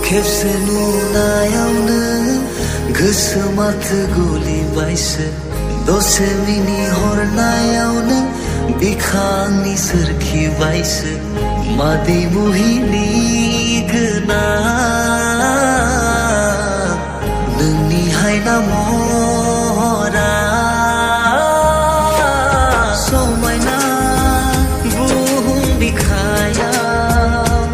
खेबसे नुनायावनो गोसो माथो गलिबायसो दसे मिनिहरनायावनो बिखांनि सोरखिबायसो मादै मुहिनि गोनां नोंनि हायना महरा समायना बुहुम बिखायाव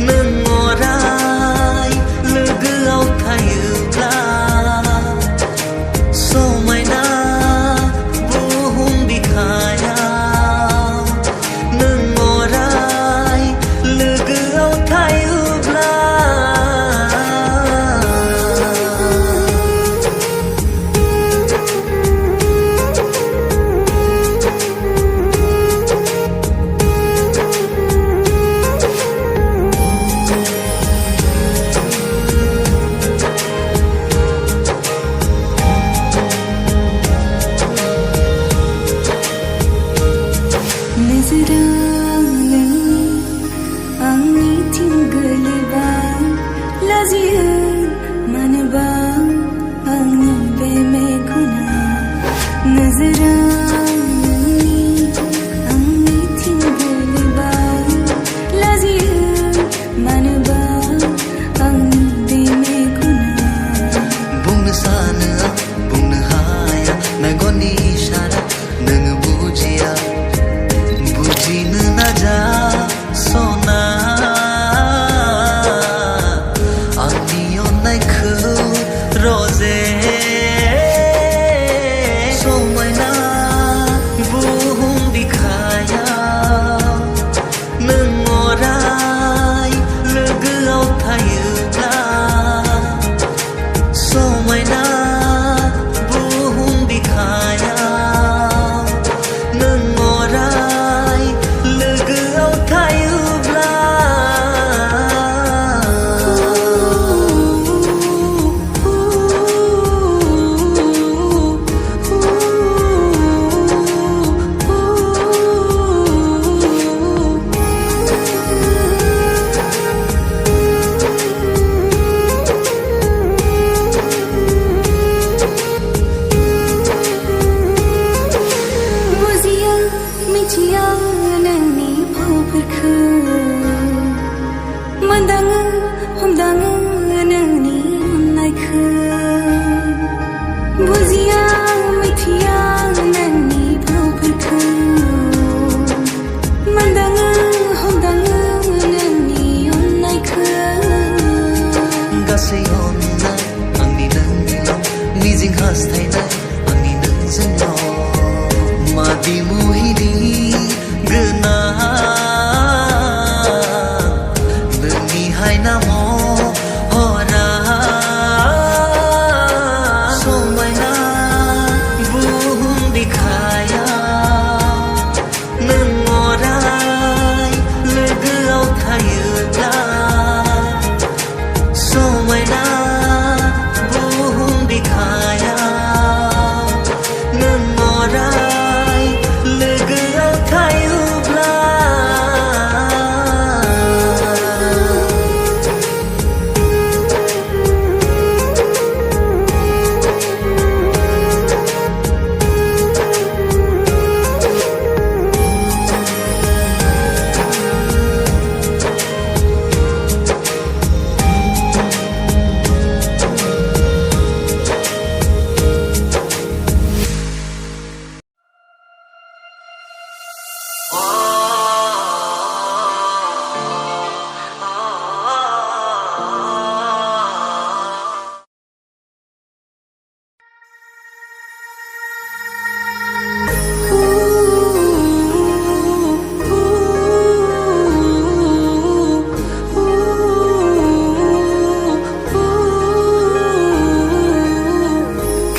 नों अराय लोगोआव थायोब्ला समायना बुहुम बिखायाव नों अराय लोगोआव थायोब्ला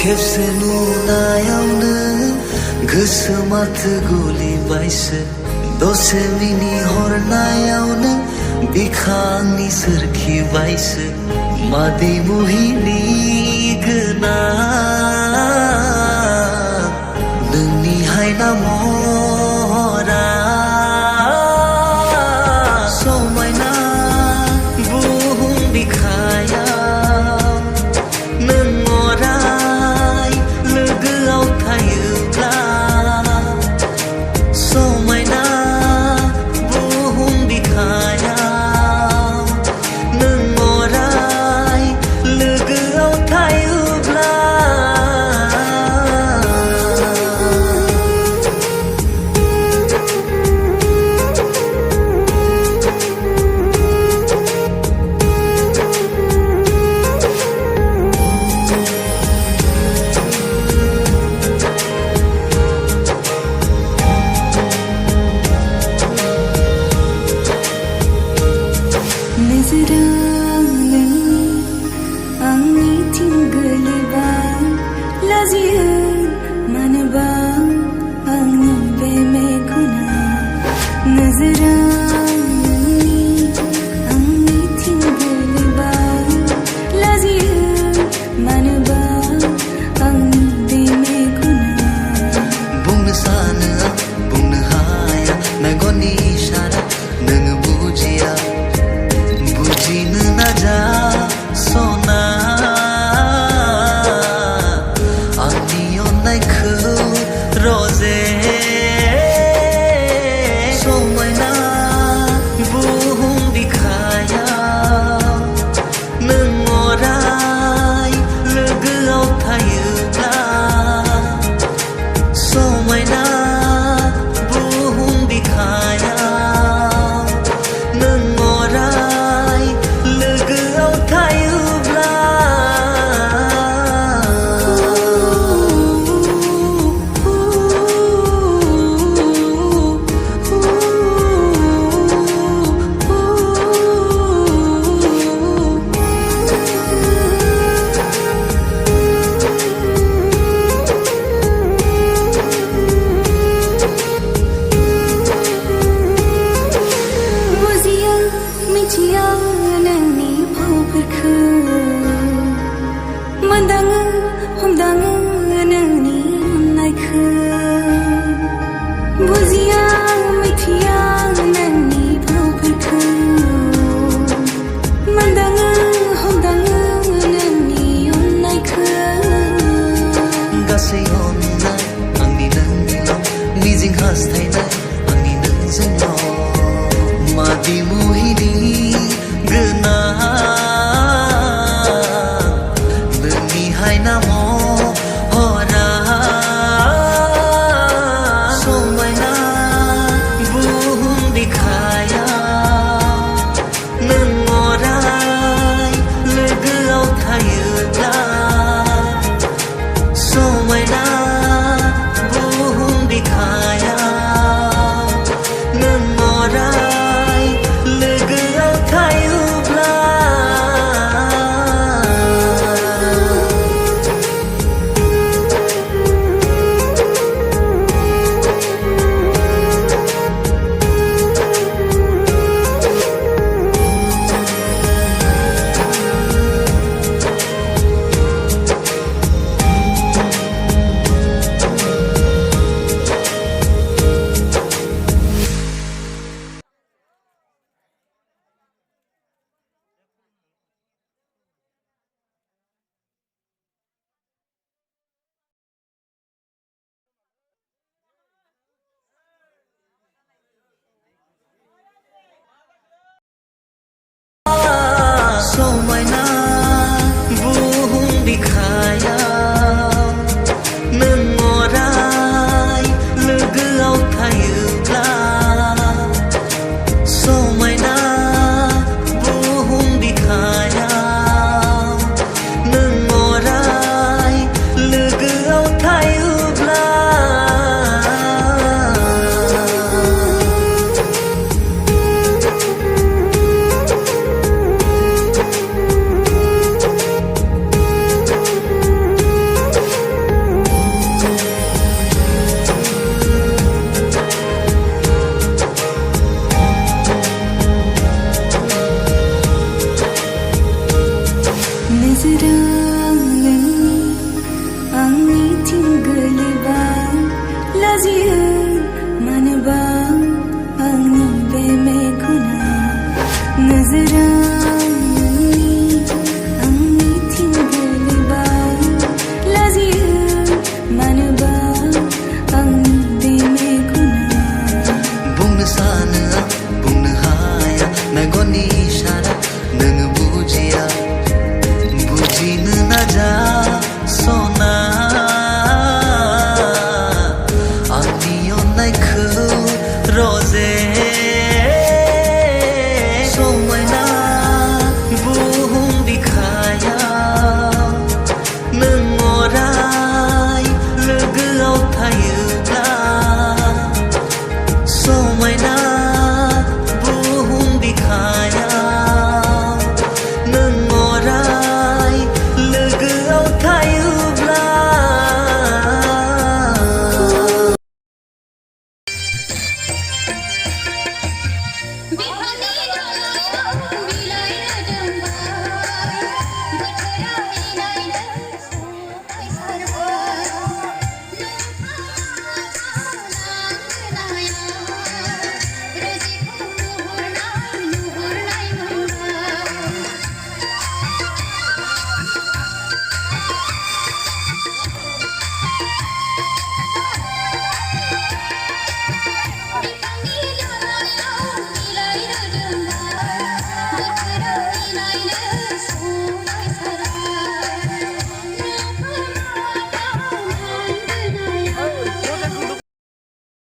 खेबसे नुनायावनो गोसो माथो गलिबायसो दसे मिनिहरनायावनो बिखांनि सोरखिबायसो मादै मुहिनि गोनां नोंनि हायना महरा समायना बुहुम बिखायाव नों अराय लोगोआव थायोब्ला समायना बुहुम बिखायाव नों अराय लोगोआव थायोब्ला आंनिथिं गोलैबाय लाजियो मानोबा आंनि बे मेगना नोजोरा आंनिथिं गोलैबाय लाजियो मानोबा आंनि बे मेगना बुंनो सानो आं बुंनो हाया मेगननि इसारा नोङो बुजिया बुजिनो नाजा सना आंनि अननायखौ रजे समायना बुहुम बिखायाव नों अराय लोगोआव थायोब्ला समायना बुहुम बिखायाव नों अराय लोगोआव थायोब्ला बुजिया मिथिया नोंनि फावफोरखौ मोनदाङो हमदाङो नोंनि अननायखौ बुजिया मिथिया नोंनि फावफोरखौ मोनदाङो हमदाङो नोंनि अननायखौ गासै अननाय आंनि नोंनिल' मिजिं हास्थायनाय आंनि नोंजोंल' मादै मुहिनि गोनां नोंनि हायना महरा समायना बुहुम आथिं गोलैबा लाजियो मानोबा आंनि बे मेगना नोजोरा